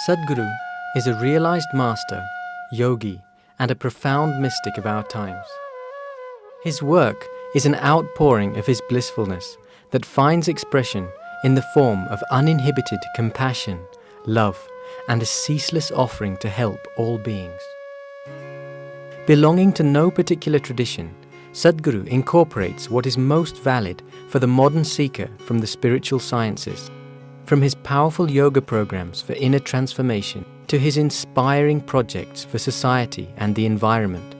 Sadhguru is a realized master, yogi, and a profound mystic of our times. His work is an outpouring of his blissfulness that finds expression in the form of uninhibited compassion, love, and a ceaseless offering to help all beings. Belonging to no particular tradition, Sadhguru incorporates what is most valid for the modern seeker from the spiritual sciences. From his powerful yoga programs for inner transformation to his inspiring projects for society and the environment,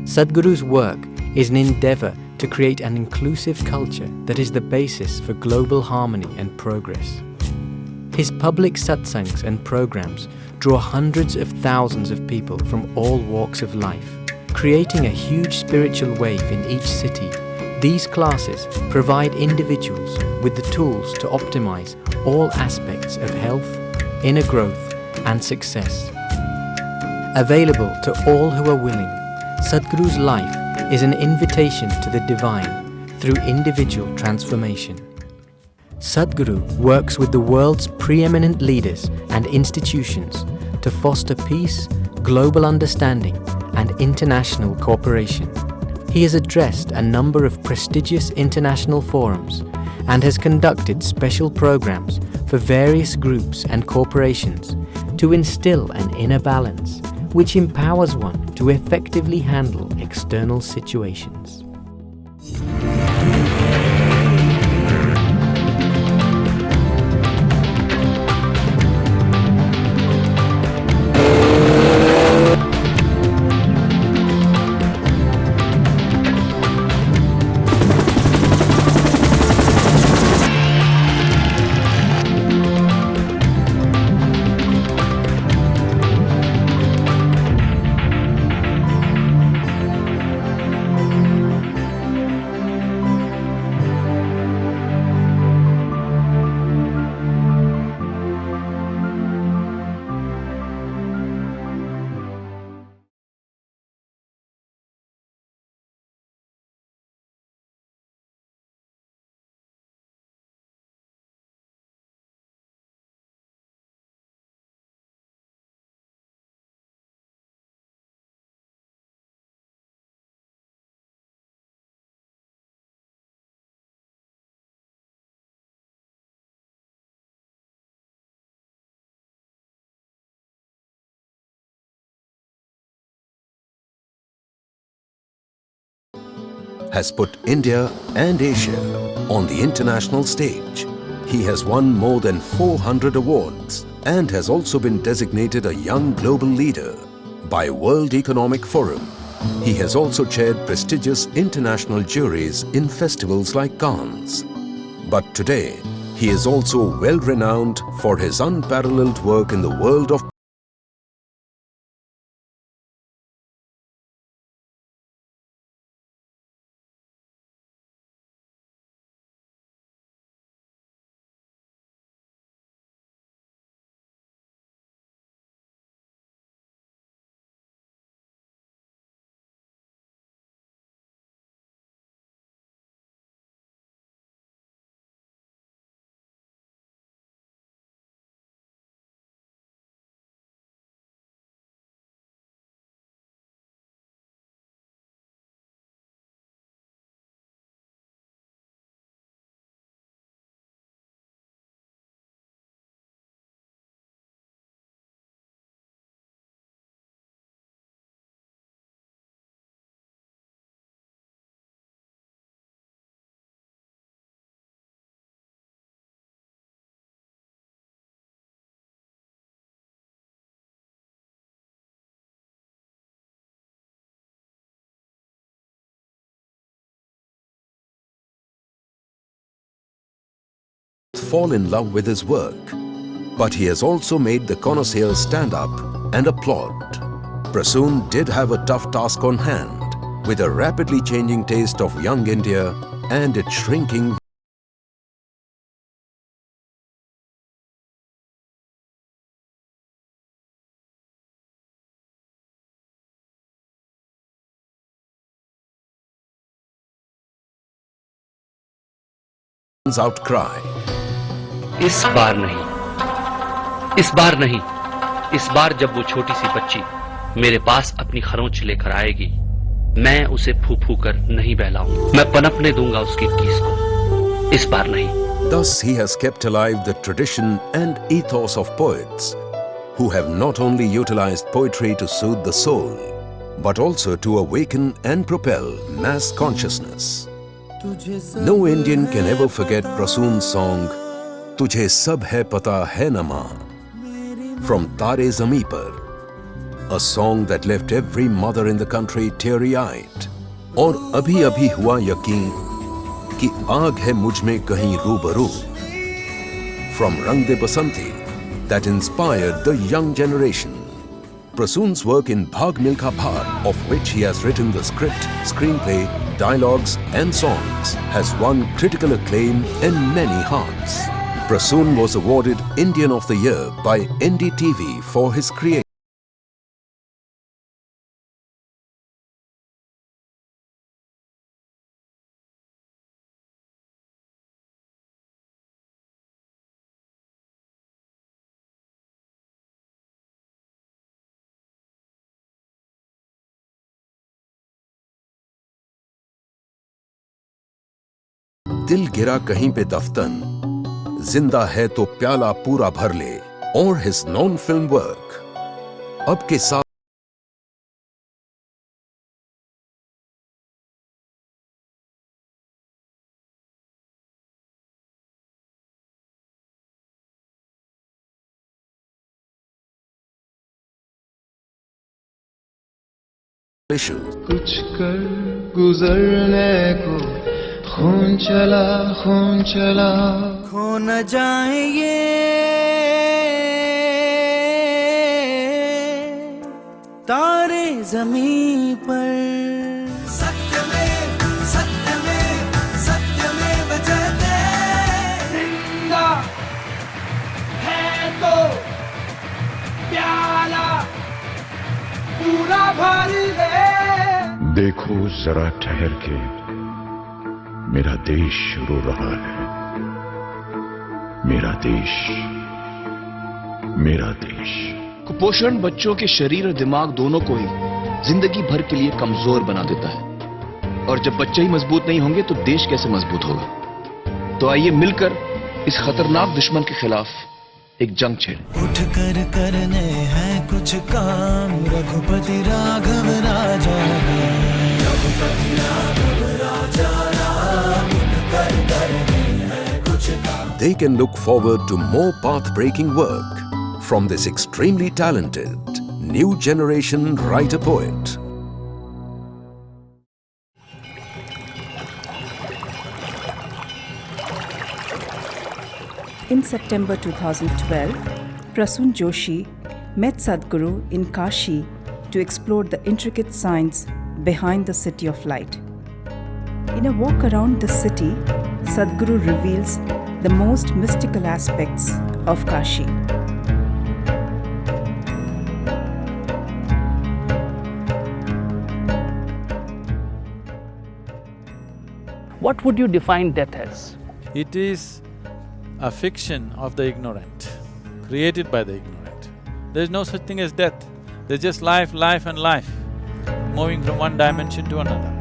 Sadhguru's work is an endeavor to create an inclusive culture that is the basis for global harmony and progress. His public satsangs and programs draw hundreds of thousands of people from all walks of life, creating a huge spiritual wave in each city. These classes provide individuals with the tools to optimize all aspects of health, inner growth, and success. Available to all who are willing, Sadhguru's life is an invitation to the divine through individual transformation. Sadhguru works with the world's preeminent leaders and institutions to foster peace, global understanding, and international cooperation. He has addressed a number of prestigious international forums and has conducted special programs for various groups and corporations to instill an inner balance which empowers one to effectively handle external situations. Has put India and Asia on the international stage. He has won more than 400 awards and has also been designated a young global leader by World Economic Forum. He has also chaired prestigious international juries in festivals like Cannes. But today, he is also well renowned for his unparalleled work in the world of fall in love with his work. But he has also made the connoisseurs stand up and applaud. Prasoon did have a tough task on hand with a rapidly changing taste of young India and its shrinking outcry. इस बार नहीं इस बार जब वो छोटी सी बच्ची मेरे पास अपनी खरोंच लेकर आएगी, मैं उसे फू फू कर नहीं बहलाऊंगा। मैं पनपने दूंगा उसकी कीस को, इस बार नहीं। Thus he has kept alive the tradition and ethos of poets who have not only utilized poetry to soothe the soul, but also to awaken and propel mass consciousness. No Indian can ever forget Prasoon's song "Tujhe Sab Hai Pata Hai Na Maa" from Tare Zami Par, a song that left every mother in the country teary-eyed. और अभी अभी हुआ यकीन कि आग है मुझ में कहीं रूबरू, from Rang De Basanti, that inspired the young generation. Prasoon's work in Bhag Milkha Bhar, of which he has written the script, screenplay, dialogues and songs, has won critical acclaim in many hearts. Prasoon was awarded Indian of the Year by NDTV for his creation. दिल गिरा कहीं पे दफ्तन, जिंदा है तो प्याला पूरा भर ले, और his non-film work. अब के साथ issues. कुछ कर गुजरने को खून चला खो न जाए ये तारे ज़मीं पर सत्य में बजते जिंदा है तो प्याला पूरा भर ले। देखो जरा ठहर के, मेरा देश रो रहा है। मेरा देश, मेरा देश। कुपोषण बच्चों के शरीर और दिमाग दोनों को ही जिंदगी भर के लिए कमजोर बना देता है, और जब बच्चे ही मजबूत नहीं होंगे तो देश कैसे मजबूत होगा। तो आइए मिलकर इस खतरनाक दुश्मन के खिलाफ एक जंग छेड़ें। उठ कर करने हैं कुछ काम, रघुपति राघव राजा रघुपति राघव राजा राम, उठ कर करने हैं कुछ काम। They can look forward to more path-breaking work from this extremely talented new generation writer-poet. In September 2012, Prasoon Joshi met Sadhguru in Kashi to explore the intricate science behind the City of Light. In a walk around the city, Sadhguru reveals the most mystical aspects of Kashi. What would you define death as? It is a fiction of the ignorant, created by the ignorant. There's no such thing as death. There's just life, life and life, moving from one dimension to another.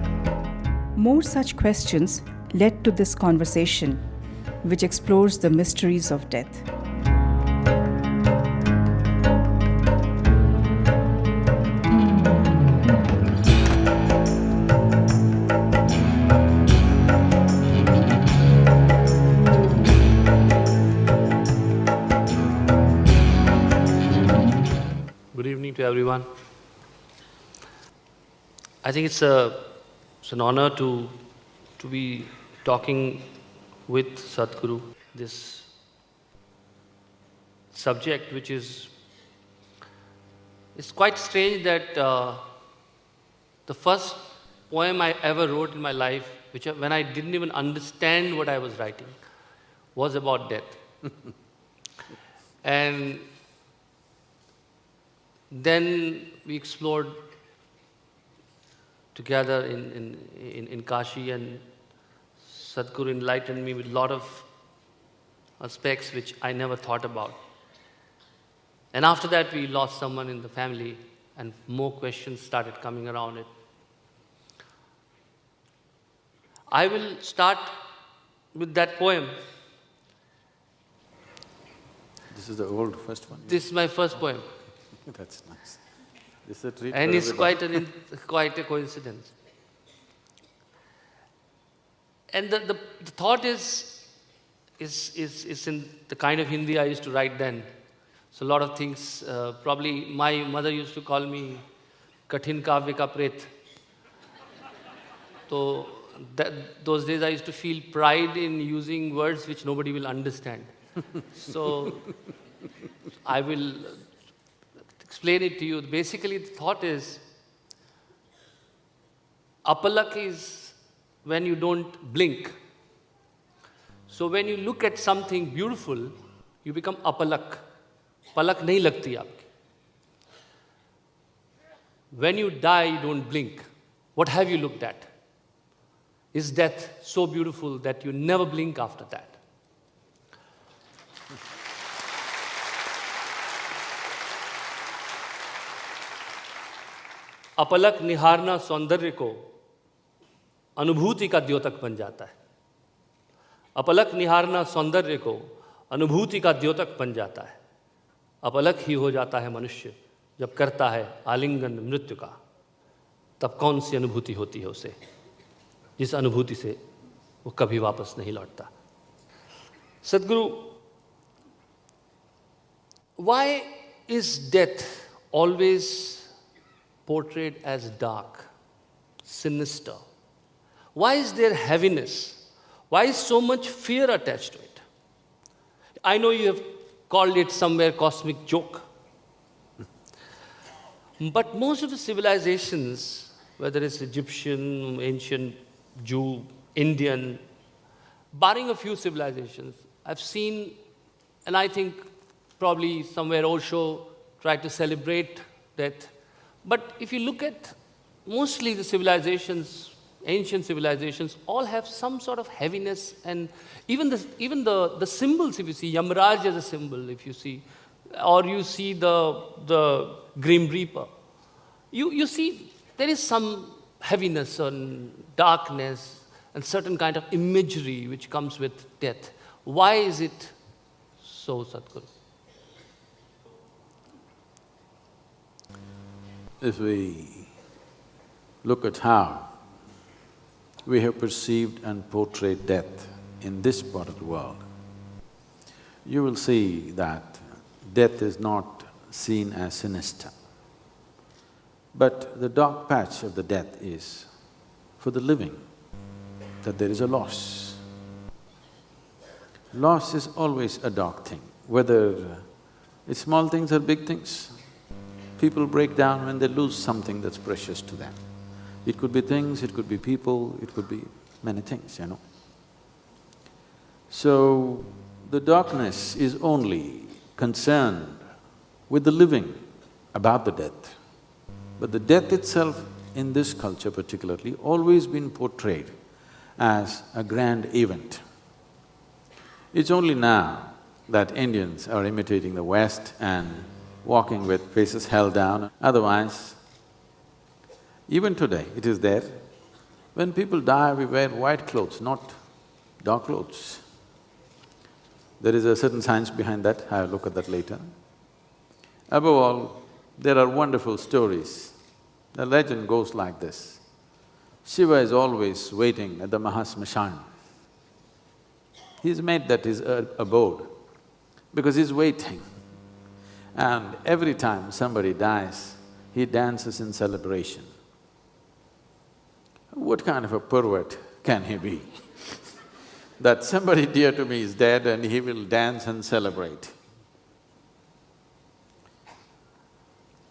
More such questions led to this conversation, which explores the mysteries of death. Good evening to everyone. I think it's an honor to be talking with Sadhguru. This subject, which is, it's quite strange that the first poem I ever wrote in my life, when I didn't even understand what I was writing, was about death. And then we explored together in Kashi, and Sadhguru enlightened me with a lot of aspects which I never thought about. And after that, we lost someone in the family, and more questions started coming around it. I will start with that poem. This is the old first one? This is my first poem. That's nice. This is a treat And for it's everybody. quite a coincidence. And the thought is in the kind of Hindi I used to write then. So a lot of things, probably my mother used to call me Kathin Kavya Ka Pret. So those days I used to feel pride in using words which nobody will understand. So I will explain it to you. Basically, the thought is, apalak is when you don't blink. So when you look at something beautiful, you become apalak. Palak nahi lagti aapki. When you die, you don't blink. What have you looked at? Is death so beautiful that you never blink after that? अपलक निहारना सौंदर्य को अनुभूति का द्योतक बन जाता है। अपलक निहारना सौंदर्य को अनुभूति का द्योतक बन जाता है। अपलक ही हो जाता है मनुष्य जब करता है आलिंगन मृत्यु का। तब कौन सी अनुभूति होती है उसे, जिस अनुभूति से वो कभी वापस नहीं लौटता। सदगुरु, why is death always portrayed as dark, sinister? Why is there heaviness? Why is so much fear attached to it? I know you have called it somewhere cosmic joke. But most of the civilizations, whether it's Egyptian, ancient Jew, Indian, barring a few civilizations, I've seen, and I think probably somewhere Osho tried to celebrate death. But if you look at mostly the civilizations, ancient civilizations, all have some sort of heaviness, and even the symbols, if you see, Yamraj as a symbol, if you see, or you see the Grim Reaper, you see there is some heaviness and darkness and certain kind of imagery which comes with death. Why is it so, Sadhguru? If we look at how we have perceived and portrayed death in this part of the world, you will see that death is not seen as sinister. But the dark patch of the death is for the living, that there is a loss. Loss is always a dark thing, whether it's small things or big things. People break down when they lose something that's precious to them. It could be things, it could be people, it could be many things, you know. So, the darkness is only concerned with the living, about the death. But the death itself, in this culture particularly, always been portrayed as a grand event. It's only now that Indians are imitating the West and walking with faces held down. Otherwise, even today it is there. When people die, we wear white clothes, not dark clothes. There is a certain science behind that, I'll look at that later. Above all, there are wonderful stories. The legend goes like this. Shiva is always waiting at the Mahasmashan. He's made that his abode because he's waiting. And every time somebody dies, he dances in celebration. What kind of a pervert can he be? That somebody dear to me is dead and he will dance and celebrate.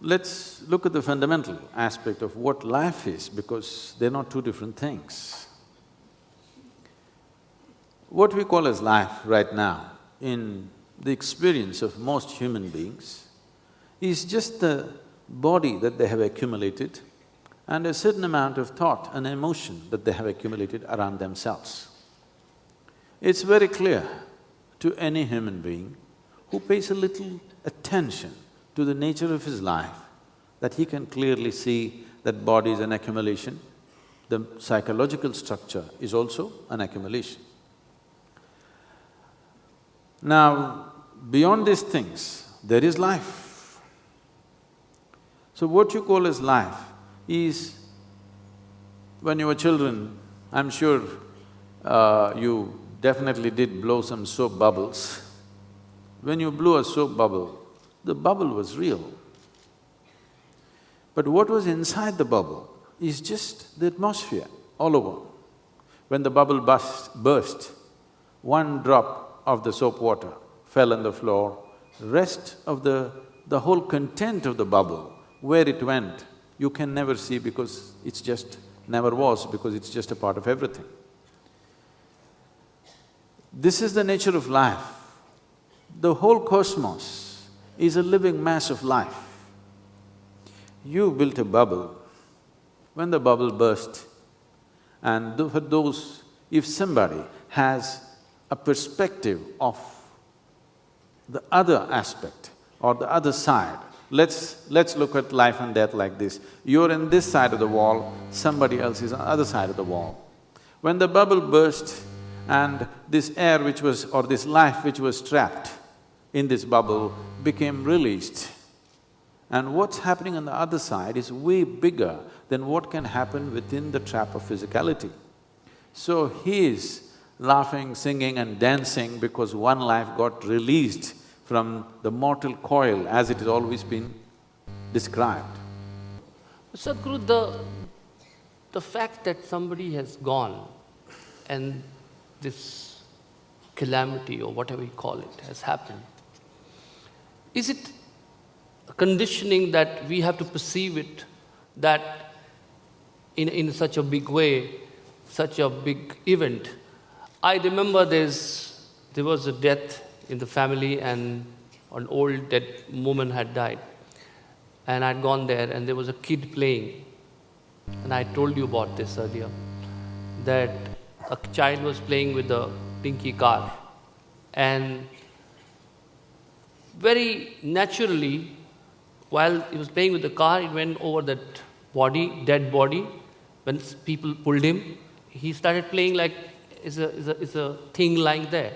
Let's look at the fundamental aspect of what life is, because they're not two different things. What we call as life right now, in the experience of most human beings, is just the body that they have accumulated and a certain amount of thought and emotion that they have accumulated around themselves. It's very clear to any human being who pays a little attention to the nature of his life, that he can clearly see that body is an accumulation, the psychological structure is also an accumulation. Now, beyond these things, there is life. So what you call as life is, when you were children, I'm sure you definitely did blow some soap bubbles. When you blew a soap bubble, the bubble was real. But what was inside the bubble is just the atmosphere all over. When the bubble burst, one drop of the soap water fell on the floor, rest of the whole content of the bubble, where it went, you can never see because it's just… never was, because it's just a part of everything. This is the nature of life. The whole cosmos is a living mass of life. You built a bubble. When the bubble burst, and for those… if somebody has a perspective of the other aspect or the other side, let's look at life and death like this. You're in this side of the wall, somebody else is on the other side of the wall. When the bubble burst and this air which was… or this life which was trapped in this bubble became released, and what's happening on the other side is way bigger than what can happen within the trap of physicality. So he is laughing, singing and dancing because one life got released from the mortal coil as it has always been described. Sadhguru, the fact that somebody has gone and this calamity or whatever you call it has happened, is it a conditioning that we have to perceive it that in such a big way, such a big event? I remember there was a death in the family and an old dead woman had died. And I'd gone there and there was a kid playing. And I told you about this earlier, that a child was playing with a dinky car. And very naturally, while he was playing with the car, it went over that body, dead body. When people pulled him, he started playing like it's a thing lying there.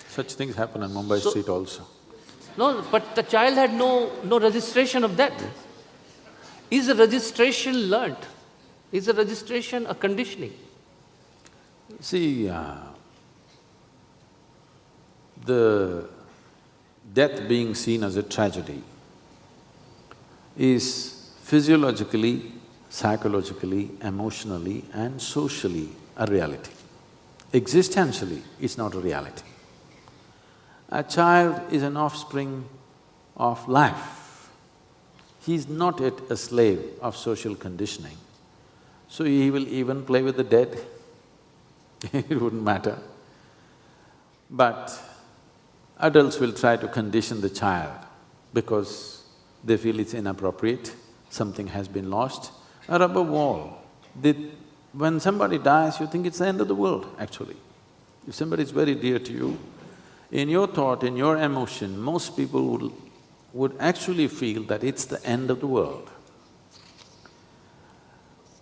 Such things happen on Mumbai street also. No, but the child had no registration of that. Is the registration learnt? Is the registration a conditioning? See, the death being seen as a tragedy is physiologically, psychologically, emotionally and socially a reality. Existentially, it's not a reality. A child is an offspring of life. He's not yet a slave of social conditioning, so he will even play with the dead, it wouldn't matter. But adults will try to condition the child because they feel it's inappropriate, something has been lost. Or above all, when somebody dies, you think it's the end of the world, actually. If somebody is very dear to you, in your thought, in your emotion, most people would actually feel that it's the end of the world.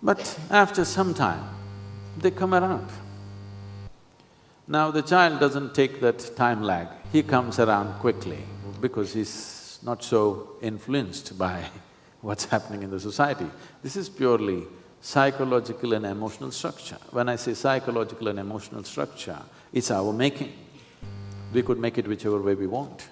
But after some time, they come around. Now the child doesn't take that time lag, he comes around quickly because he's not so influenced by what's happening in the society. This is purely psychological and emotional structure. When I say psychological and emotional structure, it's our making. We could make it whichever way we want.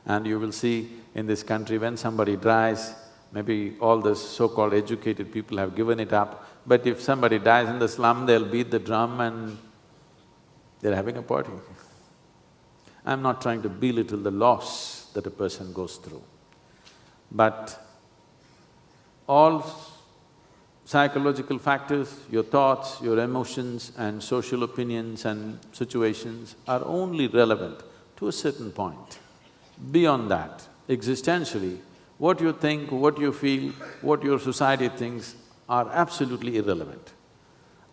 And you will see in this country, when somebody dies, maybe all the so-called educated people have given it up, but if somebody dies in the slum, they'll beat the drum and they're having a party. I'm not trying to belittle the loss that a person goes through, but all psychological factors, your thoughts, your emotions and social opinions and situations are only relevant to a certain point. Beyond that, existentially, what you think, what you feel, what your society thinks are absolutely irrelevant.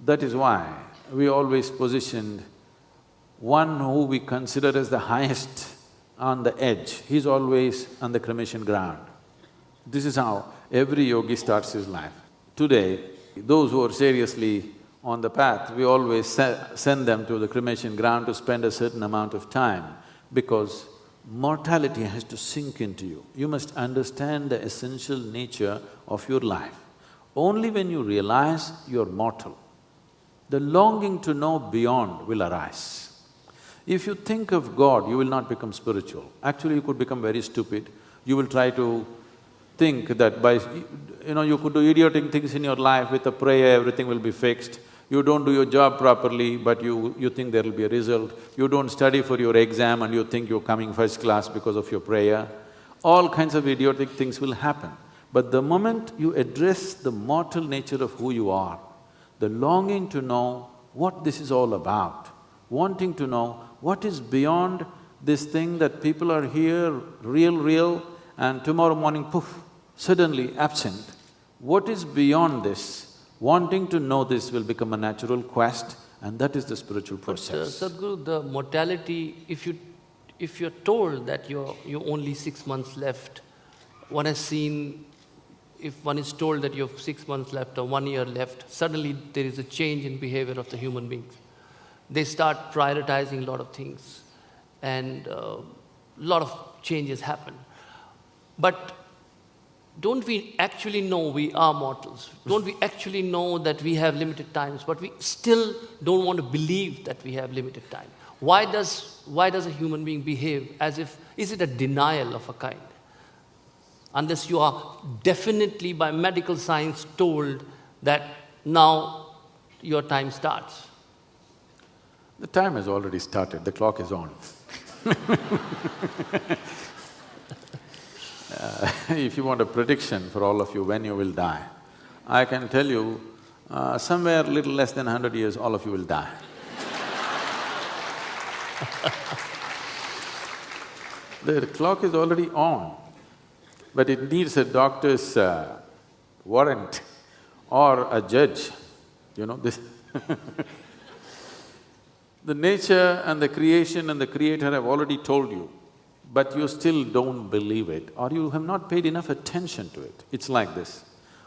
That is why we always positioned one who we consider as the highest on the edge, he's always on the cremation ground. This is how every yogi starts his life. Today, those who are seriously on the path, we always send them to the cremation ground to spend a certain amount of time, because mortality has to sink into you. You must understand the essential nature of your life. Only when you realize you're mortal, the longing to know beyond will arise. If you think of God, you will not become spiritual. Actually, you could become very stupid. You will try to think that by… you could do idiotic things in your life, with a prayer everything will be fixed. You don't do your job properly, but you think there will be a result. You don't study for your exam and you think you're coming first class because of your prayer. All kinds of idiotic things will happen. But the moment you address the mortal nature of who you are, the longing to know what this is all about, wanting to know what is beyond this thing that people are here, real, and tomorrow morning, poof, suddenly absent. What is beyond this? Wanting to know this will become a natural quest, and that is the spiritual process. But Sadhguru, the mortality, if you're told that you only 6 months left, one has seen, if one is told that you have 6 months left or 1 year left, suddenly there is a change in behavior of the human beings. They start prioritizing a lot of things, and a lot of changes happen. But don't we actually know we are mortals? Don't we actually know that we have limited times, but we still don't want to believe that we have limited time? Why does a human being behave as if… is it a denial of a kind? Unless you are definitely by medical science told that now your time starts. The time has already started, the clock is on. If you want a prediction for all of you when you will die, I can tell you, somewhere little less than 100 years, all of you will die. The clock is already on, but it needs a doctor's warrant or a judge, this The nature and the creation and the creator have already told you, but you still don't believe it, or you have not paid enough attention to it. It's like this.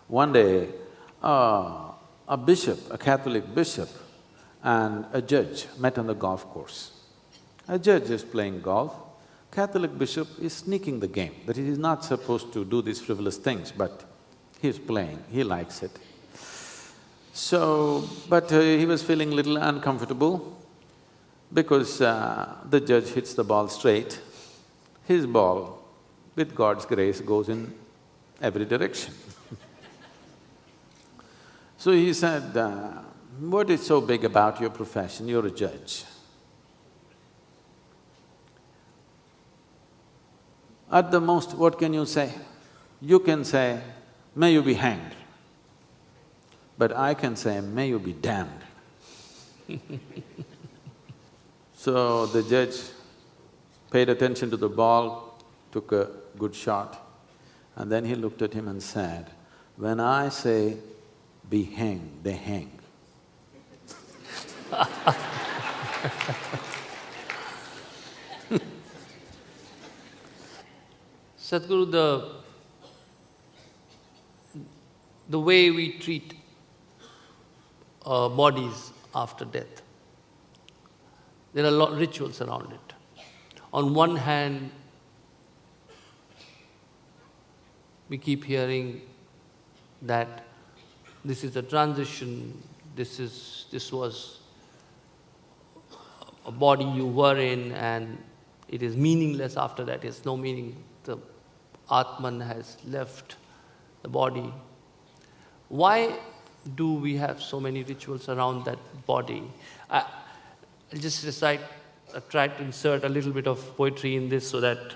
One day, a bishop, a Catholic bishop, and a judge met on the golf course. A judge is playing golf, Catholic bishop is sneaking the game, that he is not supposed to do these frivolous things, but he's playing, he likes it. But he was feeling little uncomfortable because the judge hits the ball straight. His ball, with God's grace, goes in every direction. So he said, what is so big about your profession? You're a judge. At the most, what can you say? You can say, may you be hanged. But I can say, may you be damned. So the judge paid attention to the ball, took a good shot, and then he looked at him and said, when I say be hanged, they hang. Sadhguru, the way we treat bodies after death, there are a lot of rituals around it. On one hand, we keep hearing that this is a transition, this was a body you were in and it is meaningless after that, it's no meaning. The Atman has left the body. Why do we have so many rituals around that body? I'll just recite, try to insert a little bit of poetry in this so that,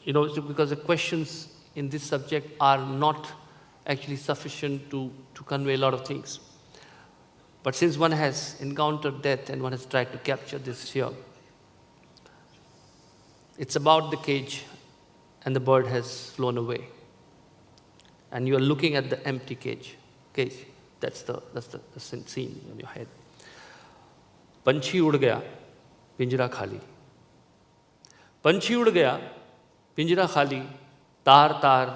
because the questions in this subject are not actually sufficient to convey a lot of things. But since one has encountered death and one has tried to capture this here, it's about the cage and the bird has flown away. And you are looking at the empty cage. That's the scene in your head. पंछी उड़ गया, पिंजरा खाली। पंछी उड़ गया, पिंजरा खाली, तार तार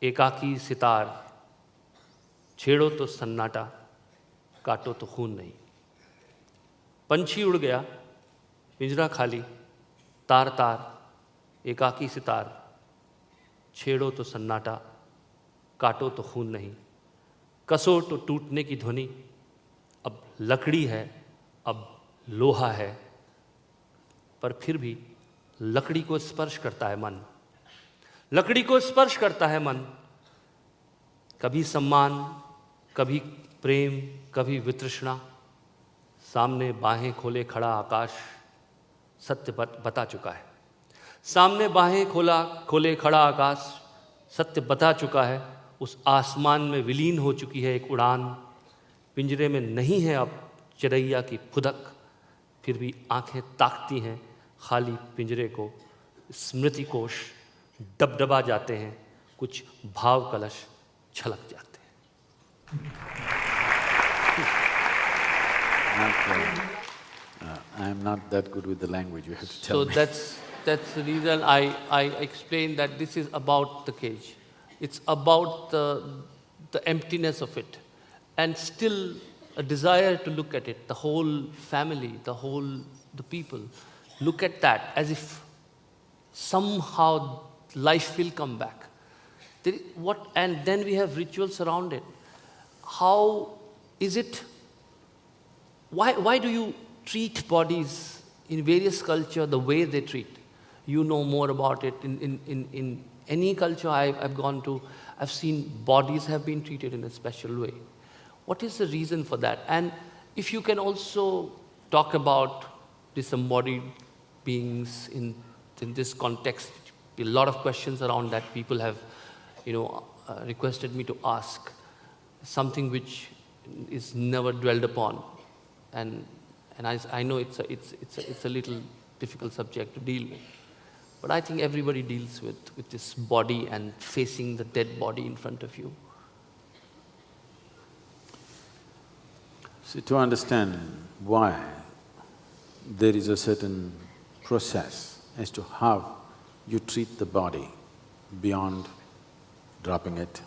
एकाकी सितार, छेड़ो तो सन्नाटा, काटो तो खून नहीं। पंछी उड़ गया, पिंजरा खाली, तार तार, एकाकी सितार, छेड़ो तो सन्नाटा, काटो तो खून नहीं। कसो तो टूटने की ध्वनि, अब लकड़ी है, अब लोहा है, पर फिर भी लकड़ी को स्पर्श करता है मन, लकड़ी को स्पर्श करता है मन। कभी सम्मान, कभी प्रेम, कभी वितृष्णा। सामने बाहें खोले खड़ा आकाश सत्य बता चुका है। सामने बाहें खोले खड़ा आकाश सत्य बता चुका है। उस आसमान में विलीन हो चुकी है एक उड़ान। पिंजरे में नहीं है अब चिड़ैया की फुदक, फिर भी आंखें ताकती हैं खाली पिंजरे को। स्मृति कोश डबडबा जाते हैं, कुछ भाव कलश छलक जाते हैं। I am not that good with the language, you have to tell So me. that's the reason I explained that this is about the cage. It's about the emptiness of it, and still a desire to look at it. The whole family, the people, look at that as if somehow life will come back. And then we have rituals around it. How is it? Why do you treat bodies in various culture the way they treat? You know more about it. In any culture I've gone to, I've seen bodies have been treated in a special way. What is the reason for that? And if you can also talk about disembodied beings in this context, a lot of questions around that people have, requested me to ask, something which is never dwelled upon, and I know it's a little difficult subject to deal with, but I think everybody deals with this body and facing the dead body in front of you. See, to understand why there is a certain process as to how you treat the body beyond dropping it.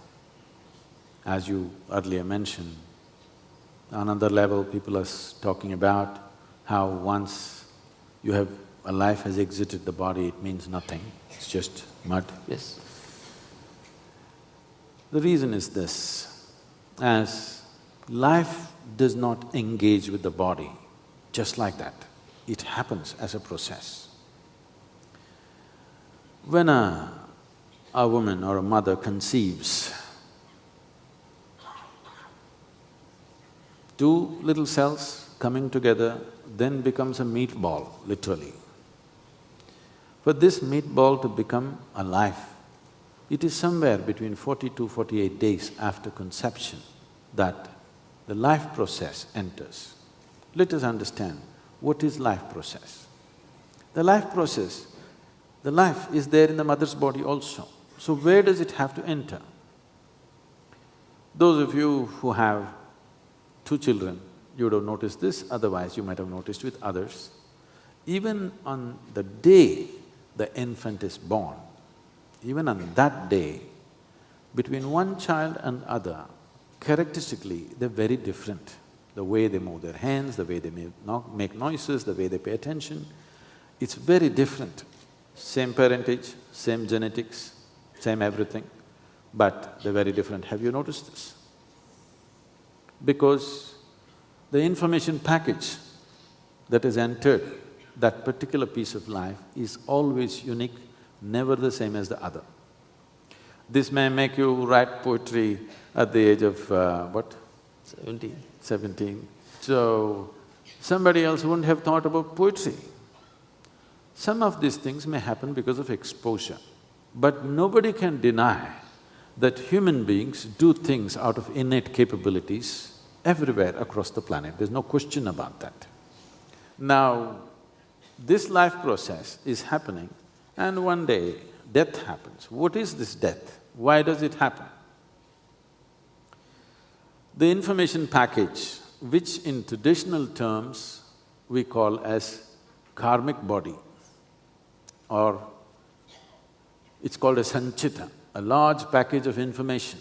As you earlier mentioned, on another level people are talking about how once a life has exited the body, it means nothing, it's just mud. Yes. The reason is this: as life does not engage with the body just like that, it happens as a process. When a woman or a mother conceives, two little cells coming together then becomes a meatball, literally. For this meatball to become alive, it is somewhere between 40 to 48 days after conception that the life process enters. Let us understand what is life process. The life process, the life is there in the mother's body also. So where does it have to enter? Those of you who have two children, you would have noticed this, otherwise you might have noticed with others. Even on the day the infant is born, even on that day, between one child and other, characteristically they're very different. The way they move their hands, the way they make noises, the way they pay attention, it's very different. Same parentage, same genetics, same everything, but they're very different. Have you noticed this? Because the information package that is entered, that particular piece of life is always unique, never the same as the other. This may make you write poetry at the age of what? 17. So, somebody else wouldn't have thought about poetry. Some of these things may happen because of exposure, but nobody can deny that human beings do things out of innate capabilities everywhere across the planet, there's no question about that. Now, this life process is happening and one day death happens. What is this death? Why does it happen? The information package, which in traditional terms we call as karmic body, or it's called a sanchita, a large package of information.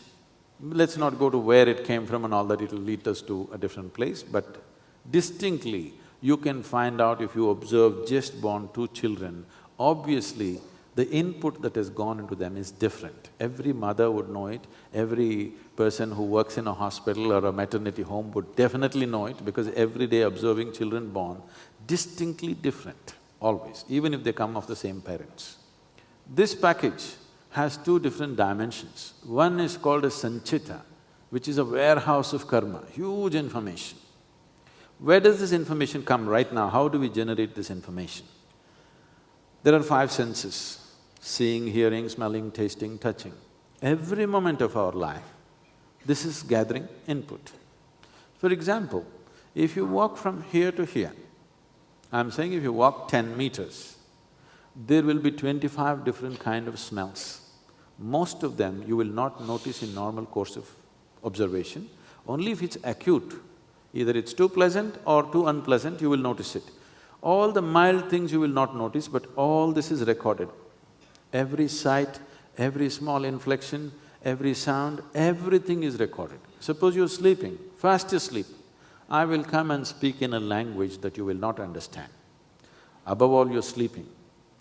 Let's not go to where it came from and all that, it'll lead us to a different place, but distinctly you can find out if you observe just born two children, obviously the input that has gone into them is different. Every mother would know it, every person who works in a hospital or a maternity home would definitely know it, because every day observing children born, distinctly different, always, even if they come of the same parents. This package has two different dimensions. One is called a sanchita, which is a warehouse of karma, huge information. Where does this information come right now? How do we generate this information? There are five senses: seeing, hearing, smelling, tasting, touching. Every moment of our life, this is gathering input. For example, if you walk from here to here, I'm saying if you walk 10 meters, there will be 25 different kind of smells. Most of them you will not notice in normal course of observation. Only if it's acute, either it's too pleasant or too unpleasant, you will notice it. All the mild things you will not notice, but all this is recorded. Every sight, every small inflection, every sound, everything is recorded. Suppose you're sleeping, fast asleep, I will come and speak in a language that you will not understand. Above all, you're sleeping,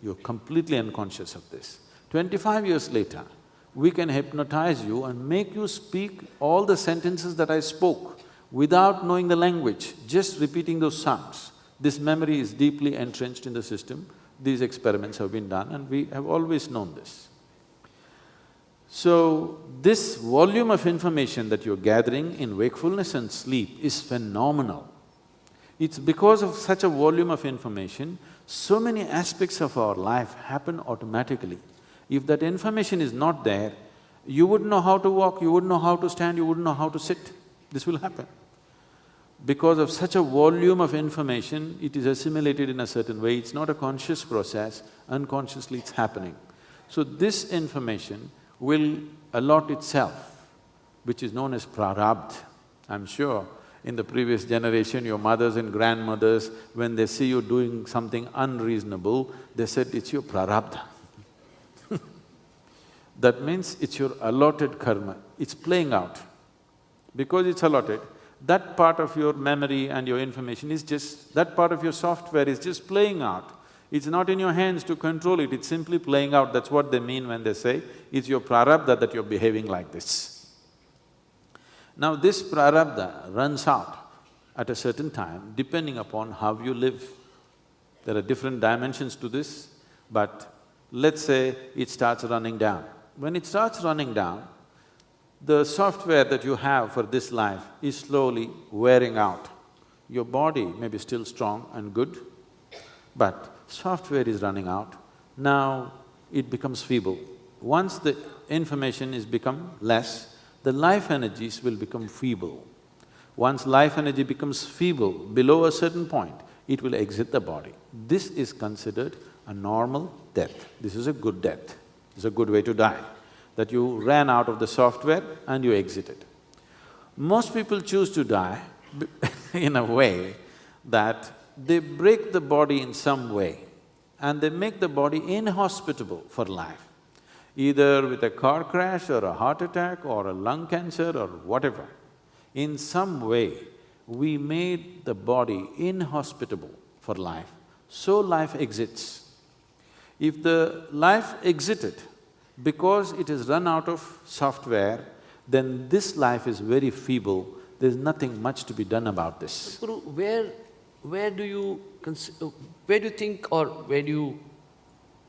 you're completely unconscious of this. 25 years later, we can hypnotize you and make you speak all the sentences that I spoke without knowing the language, just repeating those sounds. This memory is deeply entrenched in the system. These experiments have been done and we have always known this. So, this volume of information that you're gathering in wakefulness and sleep is phenomenal. It's because of such a volume of information, so many aspects of our life happen automatically. If that information is not there, you wouldn't know how to walk, you wouldn't know how to stand, you wouldn't know how to sit. This will happen. Because of such a volume of information, it is assimilated in a certain way, it's not a conscious process, unconsciously it's happening. So this information will allot itself, which is known as prarabdha. I'm sure in the previous generation, your mothers and grandmothers, when they see you doing something unreasonable, they said, it's your prarabdha. That means it's your allotted karma, it's playing out. Because it's allotted, that part of your memory and your information is just… that part of your software is just playing out. It's not in your hands to control it, it's simply playing out. That's what they mean when they say, it's your prarabdha that you're behaving like this. Now this prarabdha runs out at a certain time depending upon how you live. There are different dimensions to this, but let's say it starts running down. When it starts running down, the software that you have for this life is slowly wearing out. Your body may be still strong and good, but software is running out. Now it becomes feeble. Once the information is become less, the life energies will become feeble. Once life energy becomes feeble, below a certain point, it will exit the body. This is considered a normal death. This is a good death. It's a good way to die, that you ran out of the software and you exited. Most people choose to die in a way that they break the body in some way and they make the body inhospitable for life, either with a car crash or a heart attack or a lung cancer or whatever. In some way, we made the body inhospitable for life, so life exits. If the life exited because it has run out of software, then this life is very feeble, there's nothing much to be done about this. Guru, where do you think or where do you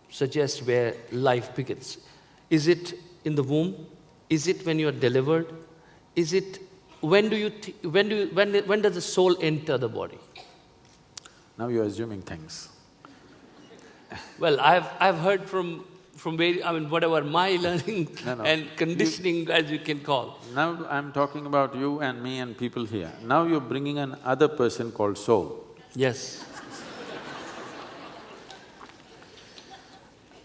suggest where life begins? Is it in the womb? Is it when you are delivered? Is it… when does the soul enter the body? Now you're assuming things. Well, I've heard from whatever my learning and conditioning, as you can call. Now I'm talking about you and me and people here. Now you're bringing an other person called soul. Yes.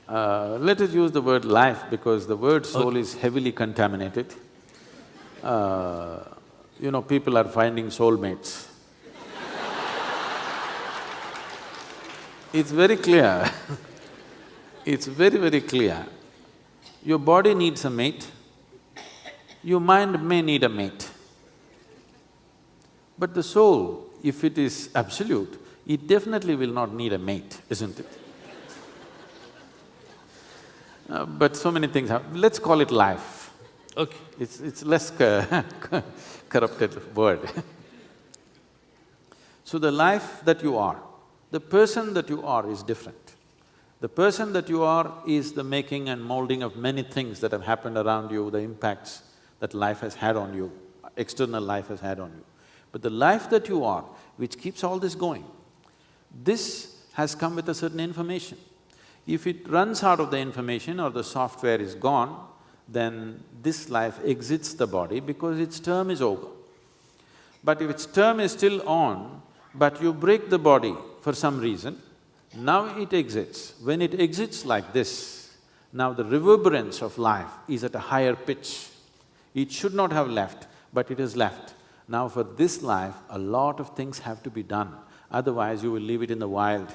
Let us use the word life because the word soul is heavily contaminated. People are finding soulmates. It's very clear, it's very, very clear. Your body needs a mate, your mind may need a mate. But the soul, if it is absolute, it definitely will not need a mate, isn't it? But so many things happen. Let's call it life. Okay. It's less corrupted word. So the life that you are, the person that you are is different. The person that you are is the making and molding of many things that have happened around you, the impacts that life has had on you, external life has had on you. But the life that you are, which keeps all this going, this has come with a certain information. If it runs out of the information or the software is gone, then this life exits the body because its term is over. But if its term is still on, but you break the body for some reason, now it exits. When it exits like this, now the reverberance of life is at a higher pitch. It should not have left, but it has left. Now for this life, a lot of things have to be done, otherwise you will leave it in the wild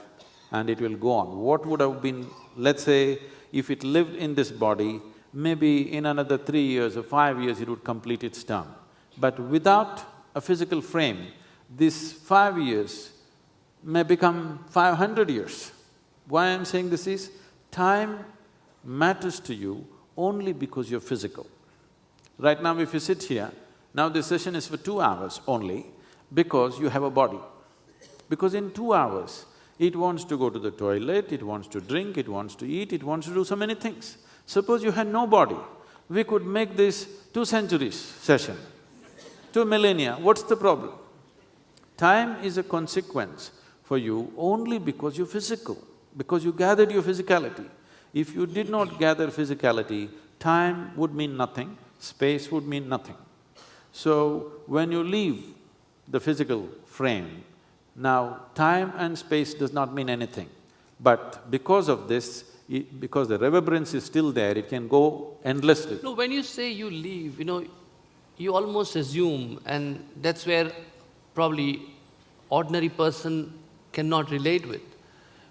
and it will go on. What would have been, let's say, if it lived in this body, maybe in another 3 years or 5 years it would complete its term. But without a physical frame, this 5 years may become 500 years. Why I'm saying this is, time matters to you only because you're physical. Right now if you sit here, now this session is for 2 hours only because you have a body. Because in 2 hours, it wants to go to the toilet, it wants to drink, it wants to eat, it wants to do so many things. Suppose you had no body, we could make this 2 centuries session, 2 millennia, what's the problem? Time is a consequence for you only because you're physical, because you gathered your physicality. If you did not gather physicality, time would mean nothing, space would mean nothing. So, when you leave the physical frame, now time and space does not mean anything. But because of this, because the reverberance is still there, it can go endlessly. No, when you say you leave, you almost assume, and that's where probably ordinary person cannot relate with.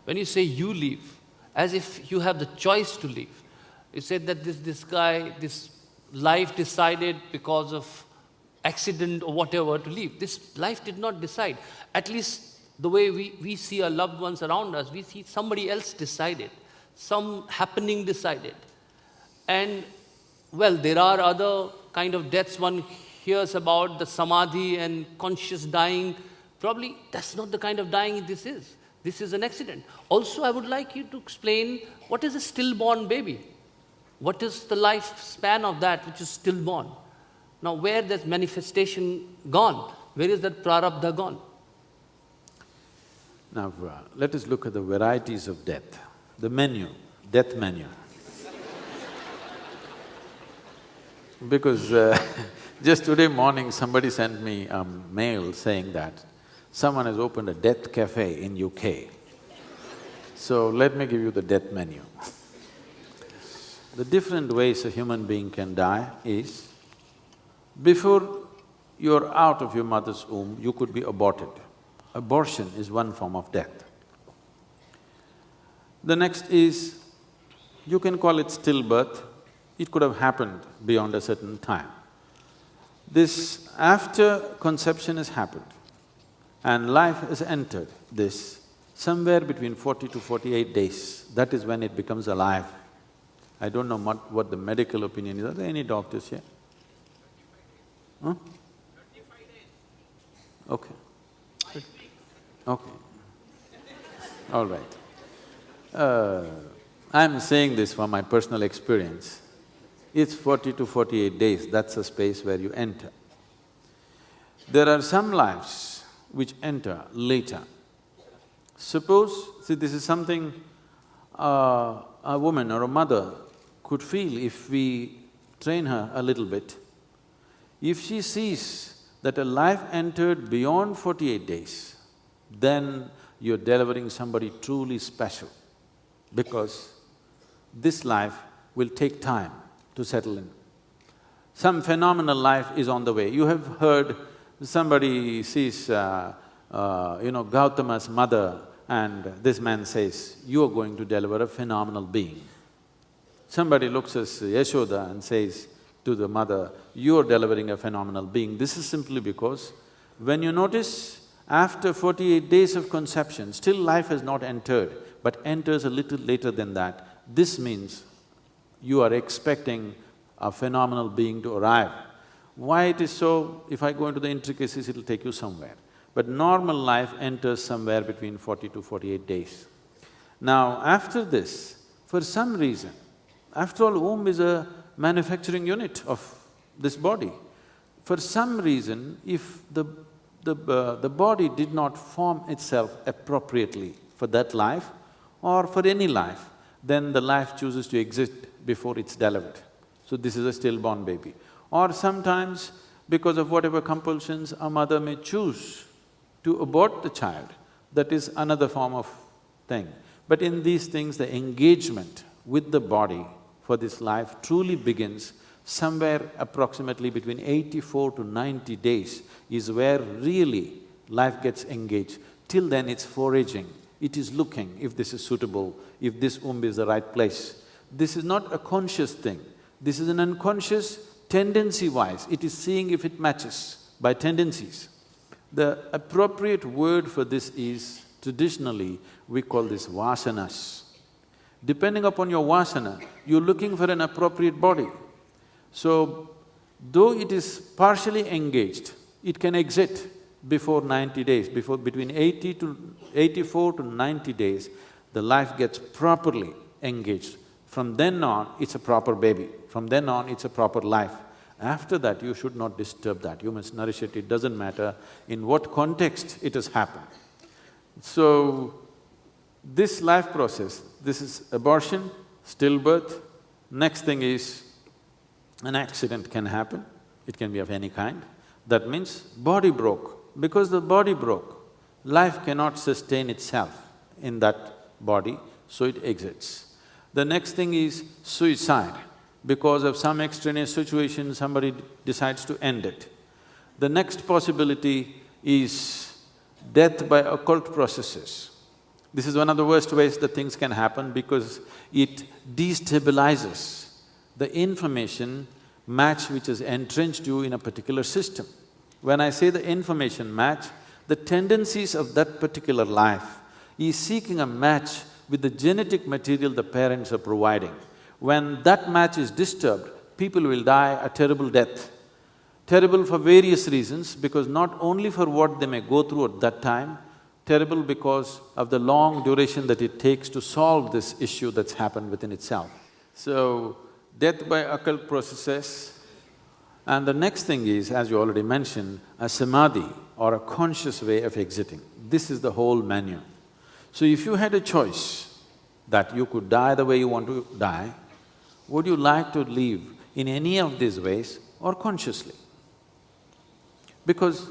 When you say you leave, as if you have the choice to leave. You said that this life decided because of accident or whatever to leave. This life did not decide. At least the way we see our loved ones around us, we see somebody else decided, some happening decided. And well, there are other kind of deaths one hears about, the samadhi and conscious dying. Probably that's not the kind of dying this is. This is an accident. Also, I would like you to explain what is a stillborn baby? What is the lifespan of that which is stillborn? Now, where that manifestation gone? Where is that prarabdha gone? Now, let us look at the varieties of death, the menu, death menu. Because just today morning somebody sent me a mail saying that someone has opened a death cafe in UK. So let me give you the death menu. The different ways a human being can die is, before you're out of your mother's womb, you could be aborted. Abortion is one form of death. The next is, you can call it stillbirth, it could have happened beyond a certain time. This, after conception has happened and life has entered this, somewhere between 40 to 48 days, that is when it becomes alive. I don't know what the medical opinion is. Are there any doctors here? Huh? 35 days. Okay. Okay. All right. I'm saying this from my personal experience. It's 40 to 48 days, that's a space where you enter. There are some lives which enter later. Suppose, see, this is something a woman or a mother could feel if we train her a little bit. If she sees that a life entered beyond 48 days, then you're delivering somebody truly special, because this life will take time to settle in. Some phenomenal life is on the way. You have heard somebody sees, Gautama's mother, and this man says, "You are going to deliver a phenomenal being." Somebody looks at Yashoda and says to the mother, "You are delivering a phenomenal being." This is simply because when you notice after 48 days of conception, still life has not entered, but enters a little later than that, this means you are expecting a phenomenal being to arrive. Why it is so? If I go into the intricacies, it'll take you somewhere. But normal life enters somewhere between 40 to 48 days. Now, after this, for some reason, after all, womb is a manufacturing unit of this body. For some reason, if the body did not form itself appropriately for that life or for any life, then the life chooses to exist before it's delivered. So this is a stillborn baby. Or sometimes, because of whatever compulsions, a mother may choose to abort the child. That is another form of thing. But in these things, the engagement with the body for this life truly begins somewhere approximately between 84 to 90 days is where really life gets engaged. Till then, it's foraging, it is looking if this is suitable, if this womb is the right place. This is not a conscious thing, this is an unconscious tendency-wise, it is seeing if it matches by tendencies. The appropriate word for this is, traditionally, we call this vasanas. Depending upon your vasana, you're looking for an appropriate body. So, though it is partially engaged, it can exit before 90 days, between 84 to 90 days, the life gets properly engaged. From then on, it's a proper baby. From then on, it's a proper life. After that, you should not disturb that, you must nourish it, it doesn't matter in what context it has happened. So, this life process, this is abortion, stillbirth. Next thing is, an accident can happen, it can be of any kind. That means body broke. Because the body broke, life cannot sustain itself in that body, so it exits. The next thing is suicide. Because of some extraneous situation, somebody decides to end it. The next possibility is death by occult processes. This is one of the worst ways that things can happen because it destabilizes the information match which has entrenched you in a particular system. When I say the information match, the tendencies of that particular life is seeking a match with the genetic material the parents are providing. When that match is disturbed, people will die a terrible death. Terrible for various reasons, because not only for what they may go through at that time, terrible because of the long duration that it takes to solve this issue that's happened within itself. So, death by occult processes. And the next thing is, as you already mentioned, a samadhi or a conscious way of exiting. This is the whole menu. So if you had a choice that you could die the way you want to die, would you like to live in any of these ways or consciously? Because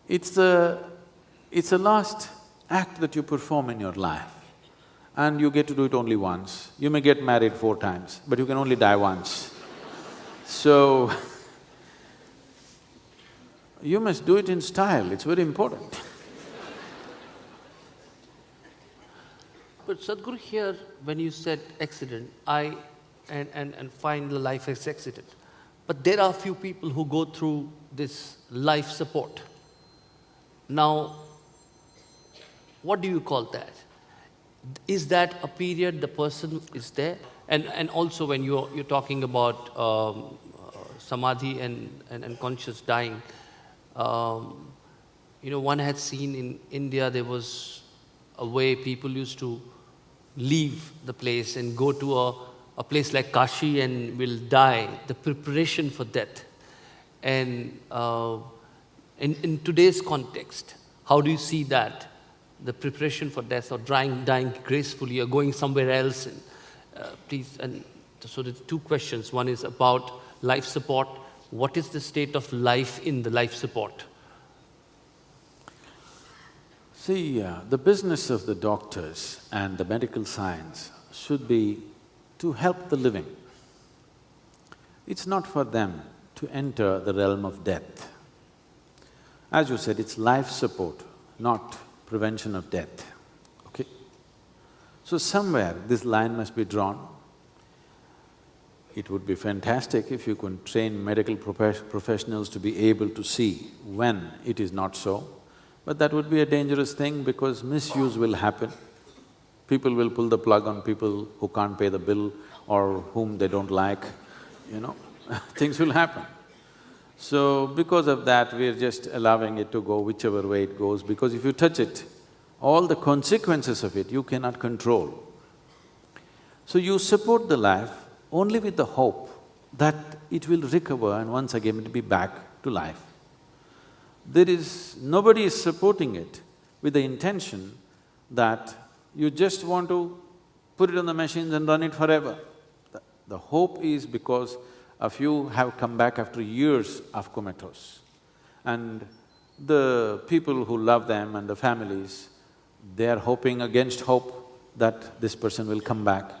it's the last act that you perform in your life, and you get to do it only once. You may get married 4 times, but you can only die once. So, you must do it in style, it's very important. But Sadhguru, here when you said accident, and find the life as accident, but there are few people who go through this life support. Now, what do you call that? Is that a period the person is there? And also when you're talking about samadhi and conscious dying, one had seen in India there was a way people used to leave the place and go to a place like Kashi and will die, the preparation for death. And in today's context, how do you see that? The preparation for death or dying gracefully or going somewhere else? And, please, and so the 2 questions. One is about life support. What is the state of life in the life support? See, the business of the doctors and the medical science should be to help the living. It's not for them to enter the realm of death. As you said, it's life support, not prevention of death, okay? So somewhere this line must be drawn. It would be fantastic if you could train medical professionals to be able to see when it is not so, but that would be a dangerous thing because misuse will happen. People will pull the plug on people who can't pay the bill or whom they don't like, you know, things will happen. So, because of that, we're just allowing it to go whichever way it goes, because if you touch it, all the consequences of it you cannot control. So you support the life only with the hope that it will recover and once again it will be back to life. Nobody is supporting it with the intention that you just want to put it on the machines and run it forever. The hope is because a few have come back after years of comatose. And the people who love them and the families, they are hoping against hope that this person will come back.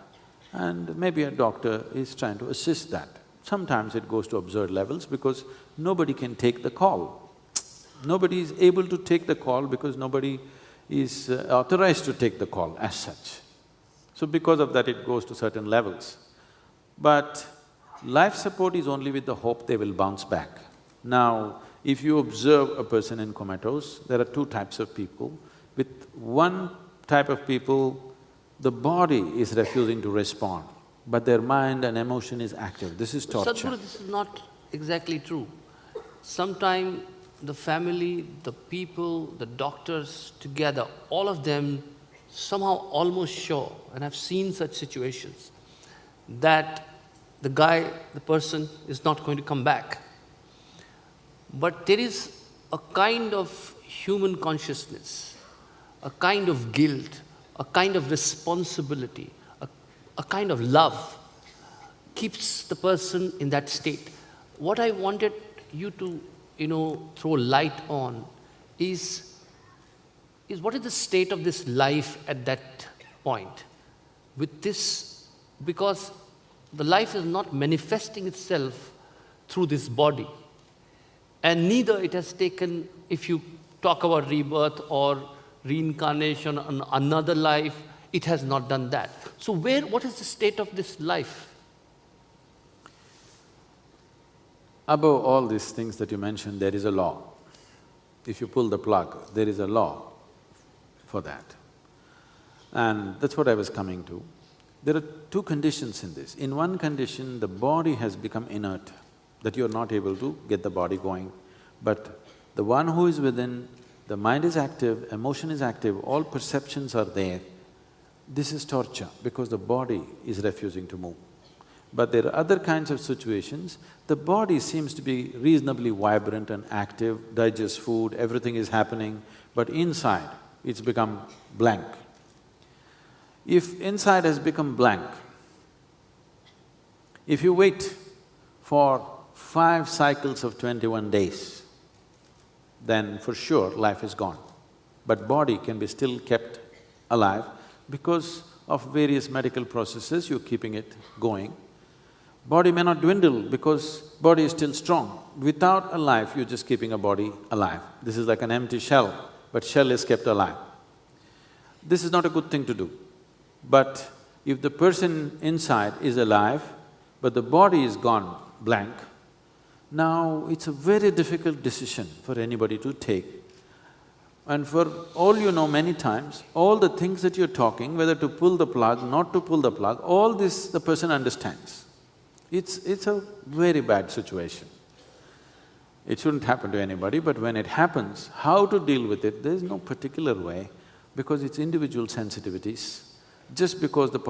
And maybe a doctor is trying to assist that. Sometimes it goes to absurd levels because nobody can take the call. Nobody is able to take the call because nobody is authorized to take the call as such. So because of that, it goes to certain levels. But life support is only with the hope they will bounce back. Now, if you observe a person in comatose, there are two types of people. With one type of people, the body is refusing to respond, but their mind and emotion is active. This is torture. Sadhguru, this is not exactly true. Sometimes the family, the people, the doctors together, all of them somehow almost sure, and I've seen such situations, that the person is not going to come back. But there is a kind of human consciousness, a kind of guilt, a kind of responsibility, a kind of love keeps the person in that state. What I wanted you to, throw light on is what is the state of this life at that point? With this, because the life is not manifesting itself through this body. And neither it has taken, if you talk about rebirth or reincarnation on another life, it has not done that. So what is the state of this life? Above all these things that you mentioned, there is a law. If you pull the plug, there is a law for that. And that's what I was coming to. There are two conditions in this. In one condition, the body has become inert, that you're not able to get the body going. But the one who is within, the mind is active, emotion is active, all perceptions are there. This is torture because the body is refusing to move. But there are other kinds of situations, the body seems to be reasonably vibrant and active, digests food, everything is happening, but inside it's become blank. If inside has become blank, if you wait for 5 cycles of 21 days, then for sure life is gone. But body can be still kept alive because of various medical processes, you're keeping it going. Body may not dwindle because body is still strong. Without a life, you're just keeping a body alive. This is like an empty shell, but shell is kept alive. This is not a good thing to do. But if the person inside is alive, but the body is gone blank, now it's a very difficult decision for anybody to take. And for all you know, many times, all the things that you're talking, whether to pull the plug, not to pull the plug, all this the person understands. It's a very bad situation. It shouldn't happen to anybody, but when it happens, how to deal with it, there's no particular way because it's individual sensitivities. Just because the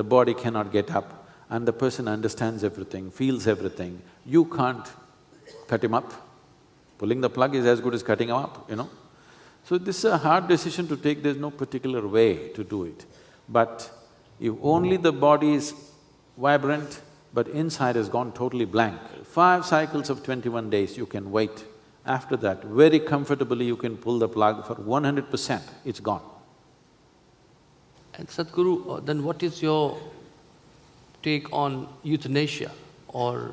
body cannot get up and the person understands everything, feels everything, you can't cut him up. Pulling the plug is as good as cutting him up, So this is a hard decision to take, there's no particular way to do it. But if only the body is vibrant, but inside has gone totally blank, 5 cycles of 21 days you can wait. After that, very comfortably you can pull the plug for 100%, it's gone. And Sadhguru, then what is your take on euthanasia, or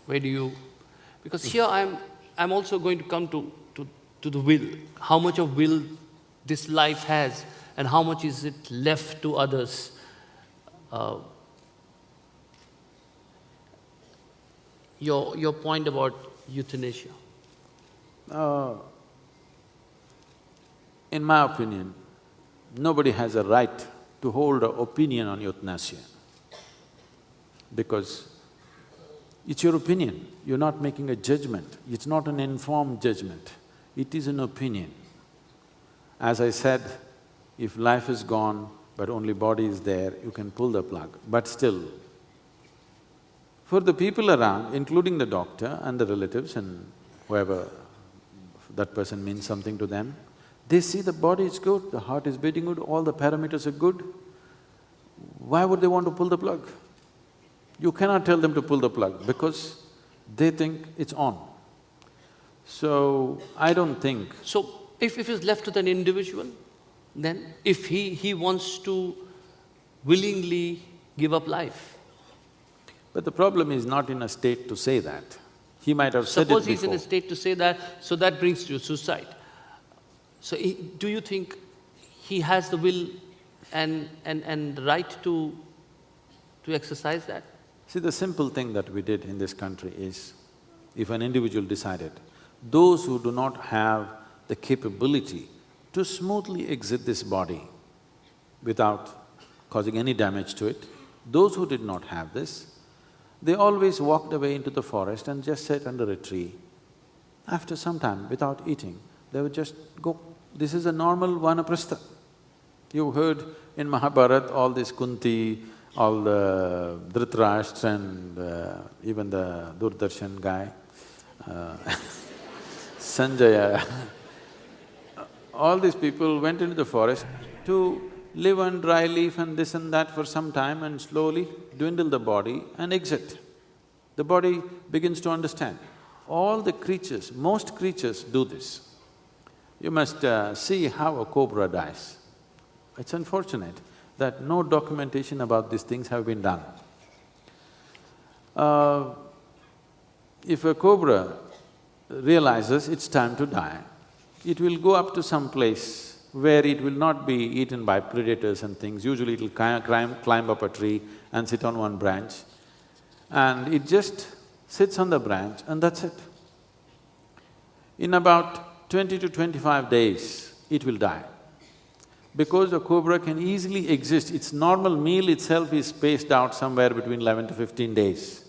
where do you… Because here I'm also going to come to the will, how much of will this life has and how much is it left to others. your point about euthanasia. In my opinion, nobody has a right to hold an opinion on euthanasia, because it's your opinion, you're not making a judgment, it's not an informed judgment, it is an opinion. As I said, if life is gone but only body is there, you can pull the plug, but still, for the people around, including the doctor and the relatives and whoever that person means something to them, they see the body is good, the heart is beating good, all the parameters are good. Why would they want to pull the plug? You cannot tell them to pull the plug because they think it's on. So, I don't think… So, if it's left to an individual, then if he wants to willingly give up life… But the problem is not in a state to say that. He might have said it before. Suppose he's in a state to say that, so that brings to suicide. So, do you think he has the will and right to exercise that? See, the simple thing that we did in this country is, if an individual decided, those who do not have the capability to smoothly exit this body without causing any damage to it, those who did not have this, they always walked away into the forest and just sat under a tree. After some time, without eating, they would just go. This is a normal vanaprastha. You heard in Mahabharata all this Kunti, all the Dhritarashtra and even the Doordarshan guy, Sanjaya, all these people went into the forest to live on dry leaf and this and that for some time and slowly dwindle the body and exit. The body begins to understand. All the creatures, most creatures do this. You must see how a cobra dies. It's unfortunate that no documentation about these things have been done. If a cobra realizes it's time to die, it will go up to some place where it will not be eaten by predators and things. Usually it'll climb up a tree and sit on one branch, and it just sits on the branch and that's it. In about 20 to 25 days, it will die. Because a cobra can easily exist, its normal meal itself is spaced out somewhere between 11 to 15 days.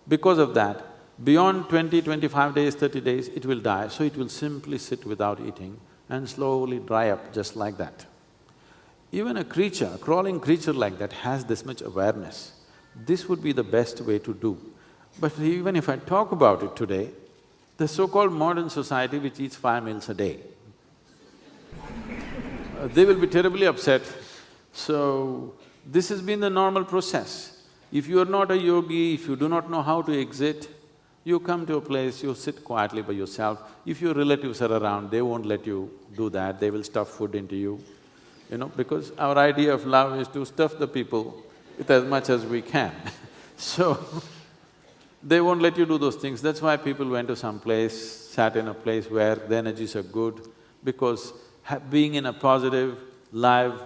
Because of that, beyond 20, 25 days, 30 days, it will die, so it will simply sit without eating and slowly dry up just like that. Even a creature, a crawling creature like that has this much awareness. This would be the best way to do. But even if I talk about it today, the so-called modern society which eats 5 meals a day, they will be terribly upset. So, this has been the normal process. If you are not a yogi, if you do not know how to exit, you come to a place, you sit quietly by yourself. If your relatives are around, they won't let you do that, they will stuff food into you, because our idea of love is to stuff the people with as much as we can. So, they won't let you do those things. That's why people went to some place, sat in a place where the energies are good, because being in a positive, live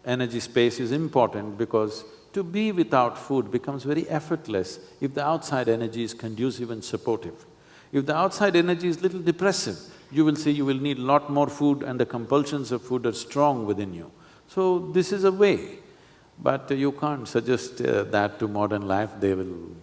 energy space is important, because to be without food becomes very effortless if the outside energy is conducive and supportive. If the outside energy is little depressive, you will see you will need a lot more food and the compulsions of food are strong within you. So, this is a way, but you can't suggest that to modern life, they will,